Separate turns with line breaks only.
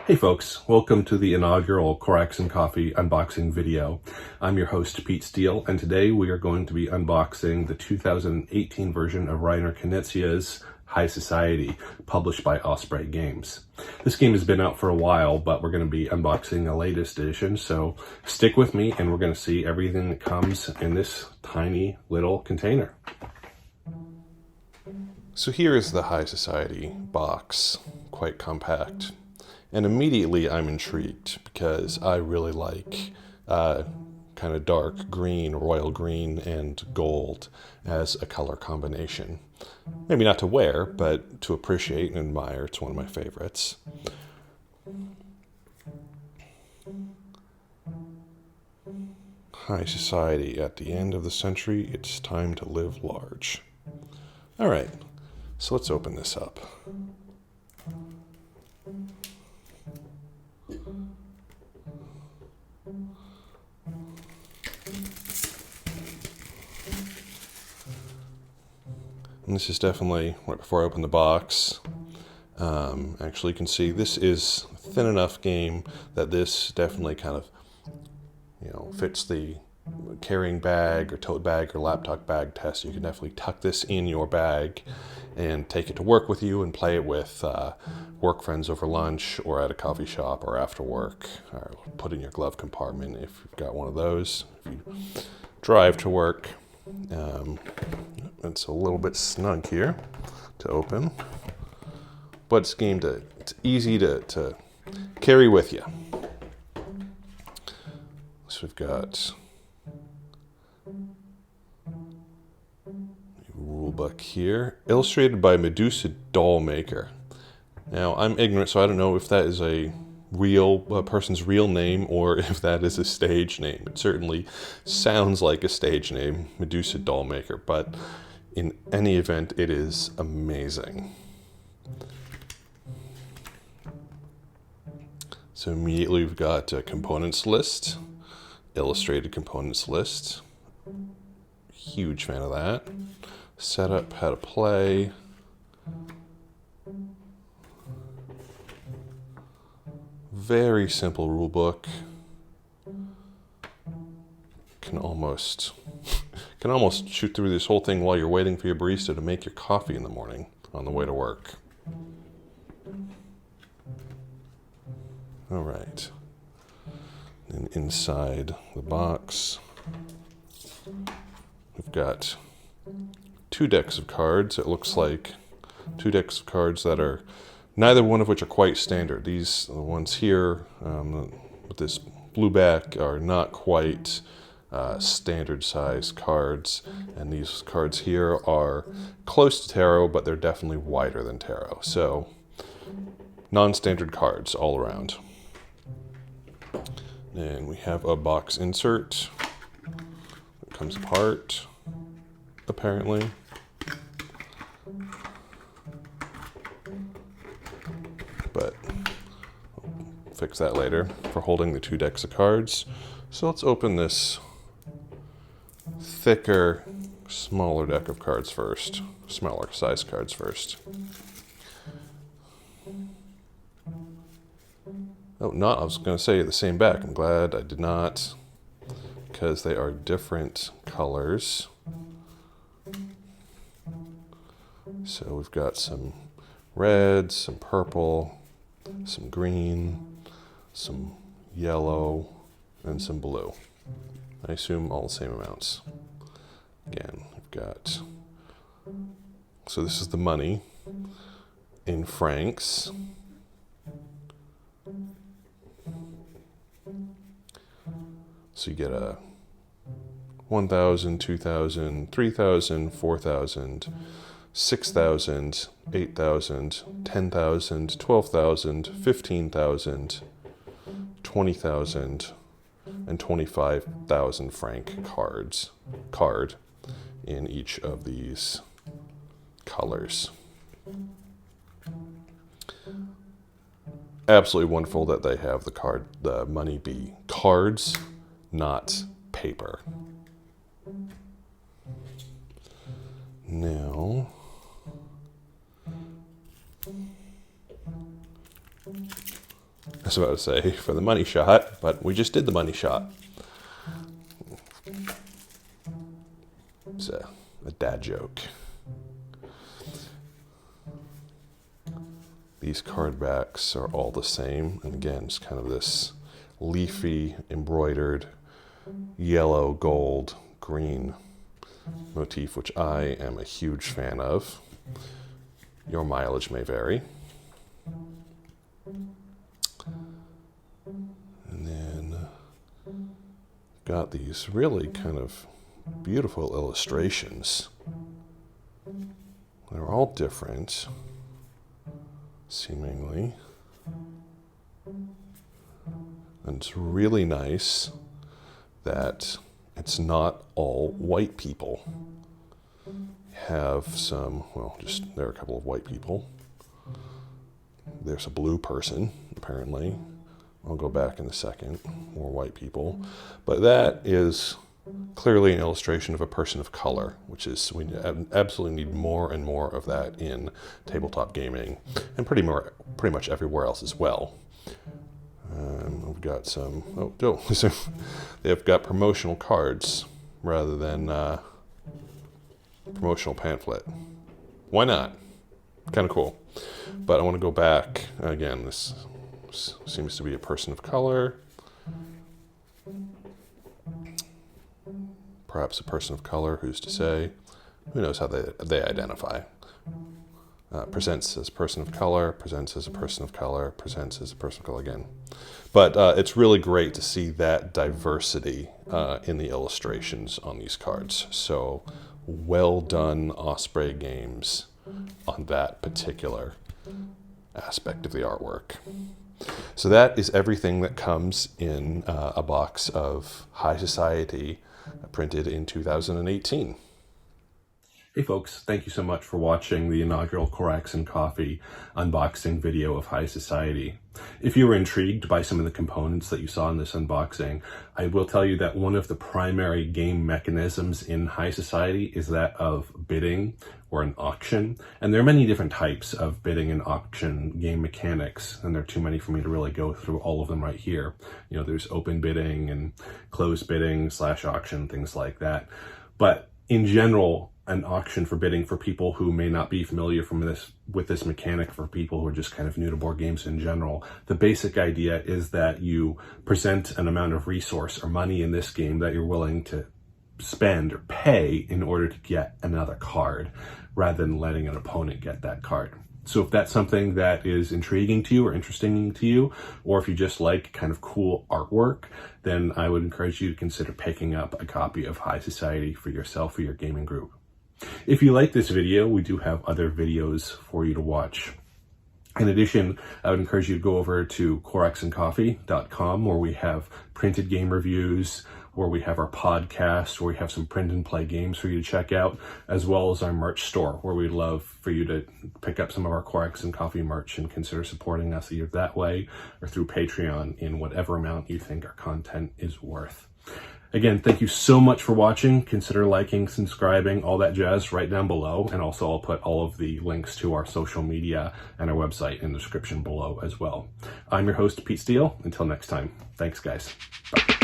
Hey folks, welcome to the inaugural Corax Coffee unboxing video. I'm your host Pete Steele, and today we are going to be unboxing the 2018 version of Reiner Knizia's High Society, published by Osprey Games. This game has been out for a while, but we're going to be unboxing the latest edition, so stick with me and we're going to see everything that comes in this tiny little container.
So here is the High Society box, quite compact. And immediately I'm intrigued because I really like kind of dark green, royal green, and gold as a color combination. Maybe not to wear, but to appreciate and admire. It's one of my favorites. High Society, at the end of the century, it's time to live large. All right, so let's open this up. And this is definitely, right before I open the box, actually you can see this is a thin enough game that this definitely kind of, fits the carrying bag or tote bag or laptop bag test. You can definitely tuck this in your bag and take it to work with you and play it with work friends over lunch or at a coffee shop or after work, or put in your glove compartment if you've got one of those. If you drive to work. It's a little bit snug here to open, but it's easy to carry with you. So we've got a rule book here, illustrated by Medusa Doll Maker. Now I'm ignorant, so I don't know if that is a person's real name or if that is a stage name. It certainly sounds like a stage name, Medusa Doll Maker, but in any event, it is amazing. So immediately we've got a components list, illustrated components list. Huge fan of that. Setup, how to play. Very simple rule book. Can almost shoot through this whole thing while you're waiting for your barista to make your coffee in the morning on the way to work. All right. And inside the box, we've got 2 decks of cards. It looks like 2 decks of cards that are neither one of which are quite standard. These ones here with this blue back are not quite standard size cards, and these cards here are close to tarot, but they're definitely wider than tarot. So non-standard cards all around. And we have a box insert that comes apart, apparently. But I'll fix that later for holding the 2 decks of cards. So let's open this thicker, smaller deck of cards first, smaller size cards first. Oh, I was going to say the same back. I'm glad I did not, because they are different colors. So we've got some red, some purple, some green, some yellow, and some blue. I assume all the same amounts. Again, we've got, so this is the money in francs. So you get a 1,000, 2,000, 3,000, 4,000, 6,000, 8,000, 10,000, 12,000, 15,000, 20,000, and 25,000 franc card in each of these colors. Absolutely wonderful that they have the money be cards, not paper. Now, I was about to say for the money shot, but we just did the money shot. It's a dad joke. These card backs are all the same, and again, it's kind of this leafy, embroidered, yellow, gold, green motif, which I am a huge fan of. Your mileage may vary. And then got these really kind of beautiful illustrations. They're all different, seemingly. And it's really nice that it's not all white people. Have some, well, just there are a couple of white people. There's a blue person, apparently. I'll go back in a second. More white people. But that is clearly an illustration of a person of color, which is, we absolutely need more and more of that in tabletop gaming, and pretty much everywhere else as well. We've got some, they've got promotional cards rather than promotional pamphlet. Why not? Kind of cool. But I want to go back again. This seems to be a person of color. Perhaps a person of color, who's to say? Who knows how they identify? Presents as a person of color, presents as a person of color, presents as a person of color again. But it's really great to see that diversity in the illustrations on these cards. So well done, Osprey Games, on that particular aspect of the artwork. So that is everything that comes in a box of High Society printed in 2018.
Hey folks, thank you so much for watching the inaugural Corax and Coffee unboxing video of High Society. If you were intrigued by some of the components that you saw in this unboxing, I will tell you that one of the primary game mechanisms in High Society is that of bidding or an auction. And there are many different types of bidding and auction game mechanics, and there are too many for me to really go through all of them right here. You know, there's open bidding and closed bidding / auction, things like that. But in general, an auction for bidding, for people who may not be familiar with this mechanic, for people who are just kind of new to board games in general, the basic idea is that you present an amount of resource or money in this game that you're willing to spend or pay in order to get another card, rather than letting an opponent get that card. So if that's something that is intriguing to you or interesting to you, or if you just like kind of cool artwork, then I would encourage you to consider picking up a copy of High Society for yourself or your gaming group. If you like this video, we do have other videos for you to watch. In addition, I would encourage you to go over to coraxandcoffee.com, where we have printed game reviews, where we have our podcast, where we have some print and play games for you to check out, as well as our merch store, where we'd love for you to pick up some of our Corax and Coffee merch and consider supporting us either that way or through Patreon in whatever amount you think our content is worth. Again, thank you so much for watching. Consider liking, subscribing, all that jazz right down below. And also I'll put all of the links to our social media and our website in the description below as well. I'm your host, Pete Steele. Until next time, thanks guys. Bye.